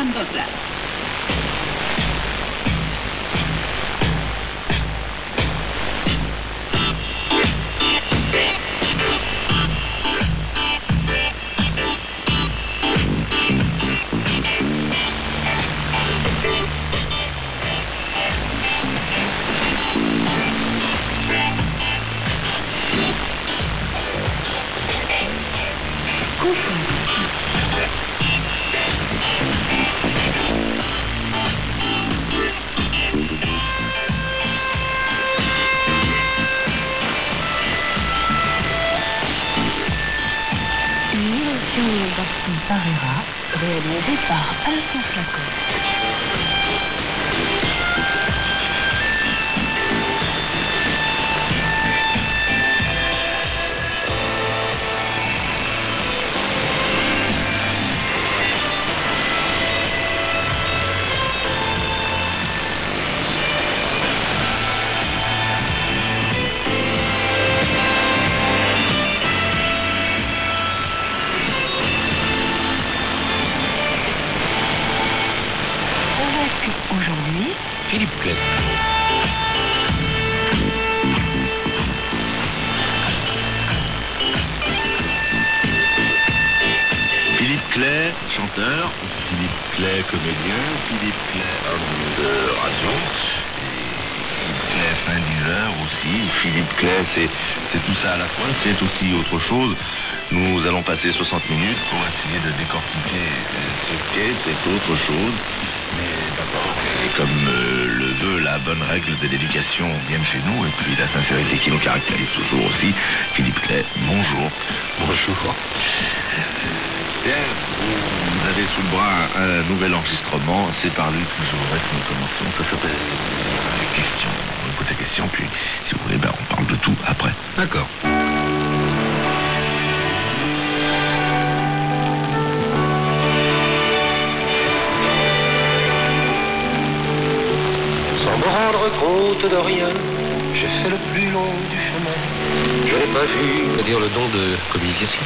Mendoza. Parera, réalisé par Alphonse Lacoste. Aujourd'hui, Philippe Clay. Philippe Clay, chanteur, Philippe Clay, comédien, Philippe Clay, homme de radio, et Philippe Clay, fin 10h aussi. Philippe Clay, c'est tout ça à la fois, c'est aussi autre chose. Nous allons passer 60 minutes pour essayer de décortiquer ce qu'est cette autre chose. Mais d'abord, et comme le veut la bonne règle de l'éducation bien de chez nous, et puis la sincérité qui nous caractérise toujours aussi, Philippe Clay, bonjour. Bonjour. Bien, vous avez sous le bras un nouvel enregistrement, c'est par lui que je voudrais que nous commencions. Ça s'appelle Question. On écoute la question, puis si vous voulez, on parle de tout après. D'accord. Sans me rendre compte de rien, j'ai fait le plus long du chemin. Je n'ai pas vu. C'est-à-dire le don de communication.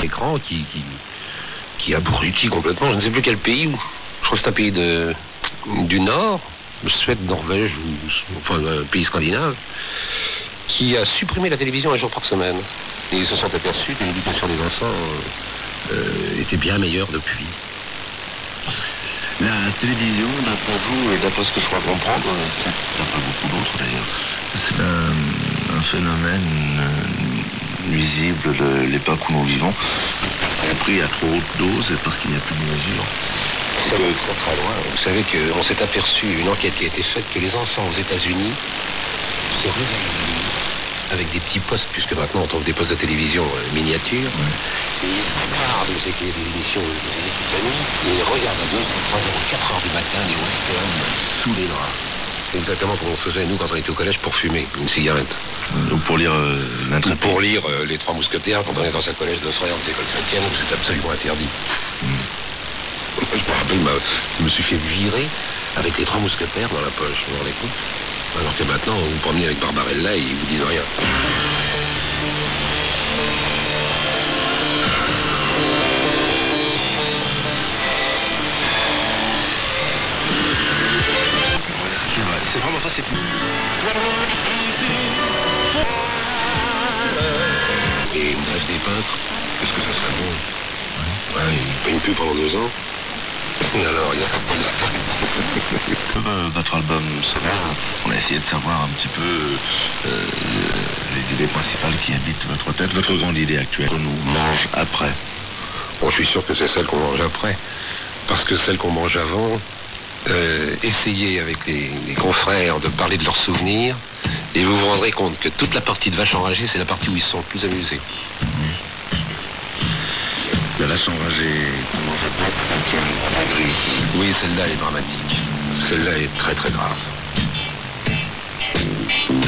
L'écran qui abrutit complètement. Je ne sais plus quel pays. Je crois que c'est un pays du Nord, Suède, Norvège, enfin un pays scandinave, qui a supprimé la télévision un jour par semaine. Et ils se sont aperçus que l'éducation des enfants était bien meilleure depuis. La télévision, d'après vous, et d'après ce que je crois comprendre, c'est d'après beaucoup d'autres d'ailleurs, c'est un phénomène nuisible de l'époque où nous vivons. Parce qu'on a pris à trop haute dose et parce qu'il n'y a plus de mesure. Ça va très très loin. Vous savez qu'on s'est aperçu, une enquête qui a été faite, que les enfants aux États-Unis se réveillent avec des petits postes, puisque maintenant on trouve des postes de télévision miniatures. Et ils regardent, vous savez qu'il y a des émissions toute la nuit, et ils regardent à 2, 3 heures, 4 heures du matin les westerns sous les draps. C'est exactement comme on faisait nous quand on était au collège pour fumer une cigarette. Donc pour lire Ou pour lire Les Trois Mousquetaires quand on est dans un collège de frères des écoles chrétiennes où c'est absolument interdit. Je me rappelle, je me suis fait virer avec Les Trois Mousquetaires dans la poche, vous vous rendez compte? Alors que maintenant, vous vous promenez avec Barbarella et ils vous disent rien. C'est vraiment ça, c'est plus. Et une tâche des peintres, qu'est-ce que ça serait bon? Ouais, il peigne plus pendant 2 ans. Et alors, il y a pas de Votre album sonore, on a essayé de savoir un petit peu les idées principales qui habitent votre tête, votre grande idée actuelle. On nous mange après. Bon, je suis sûr que c'est celle qu'on mange après. Parce que celle qu'on mange avant, essayez avec les confrères de parler de leurs souvenirs, et vous vous rendrez compte que toute la partie de Vache enragée, c'est la partie où ils se sont le plus amusés. La vache enragée, comment ça peut être? Oui, celle-là est dramatique. Celle-là est très très grave.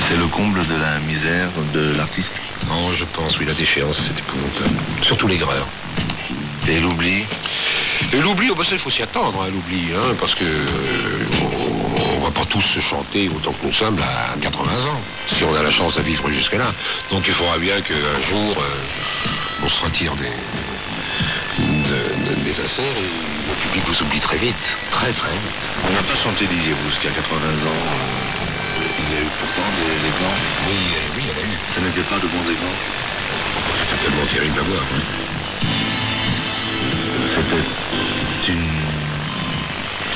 C'est le comble de la misère de l'artiste. Non, je pense, oui, la déchéance, c'est épouvantable. Surtout l'aigreur. Et l'oubli? Et l'oubli, oh, bah ça, il faut s'y attendre, hein, l'oubli, hein, parce que on va pas tous se chanter autant que nous sommes à 80 ans, si on a la chance à vivre jusque-là. Donc il faudra bien qu'un jour, on se retire des affaires et le public vous oublie très vite, très très vite. On n'a pas chanté, disiez-vous, jusqu'à 80 ans. Il y a eu pourtant des exemples. Oui, il y en a eu. Ce n'était pas de bons exemples. C'était tellement terrible à voir. Hein.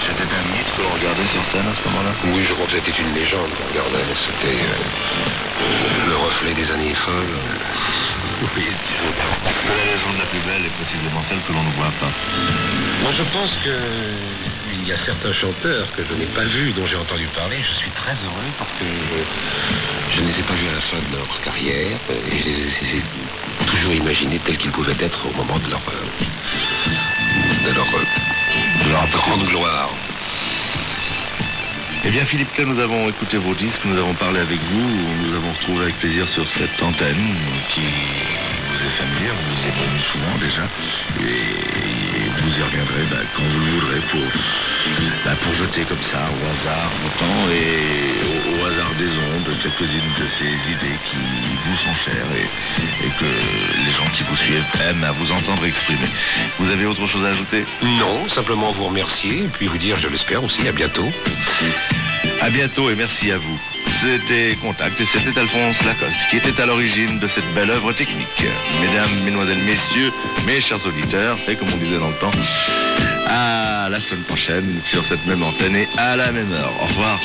C'était un mythe que l'on regardait sur scène à ce moment-là. Oui, je crois que c'était une légende qu'on regardait. C'était le reflet des années folles. Oui, la légende la plus belle est précisément celle que l'on ne voit pas. Moi, je pense qu'il y a certains chanteurs que je n'ai pas vus, dont j'ai entendu parler. Je suis très heureux parce que je ne les ai pas vus à la fin de leur carrière et je les ai toujours imaginés tels qu'ils pouvaient être au moment de leur grande gloire. Eh bien, Philippe Clay, nous avons écouté vos disques, nous avons parlé avec vous, nous avons retrouvé avec plaisir sur cette antenne qui vous est familière, vous y êtes venu souvent déjà, et vous y reviendrez quand vous le voudrez pour jeter comme ça au hasard vos temps et au hasard des ondes quelques-unes de ces idées qui vous sont chères et que les gens qui vous suivent aiment à vous entendre exprimer. Vous avez autre chose à ajouter? Non, simplement vous remercier et puis vous dire, je l'espère aussi, à bientôt. À bientôt et merci à vous. C'était Contact et c'était Alphonse Lacoste qui était à l'origine de cette belle œuvre technique. Mesdames, mesdemoiselles, messieurs, mes chers auditeurs, c'est comme on disait dans le temps, à la semaine prochaine sur cette même antenne et à la même heure. Au revoir.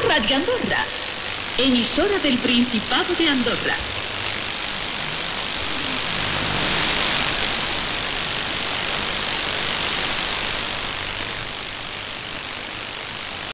Radio Andorra, emisora del Principado de Andorra.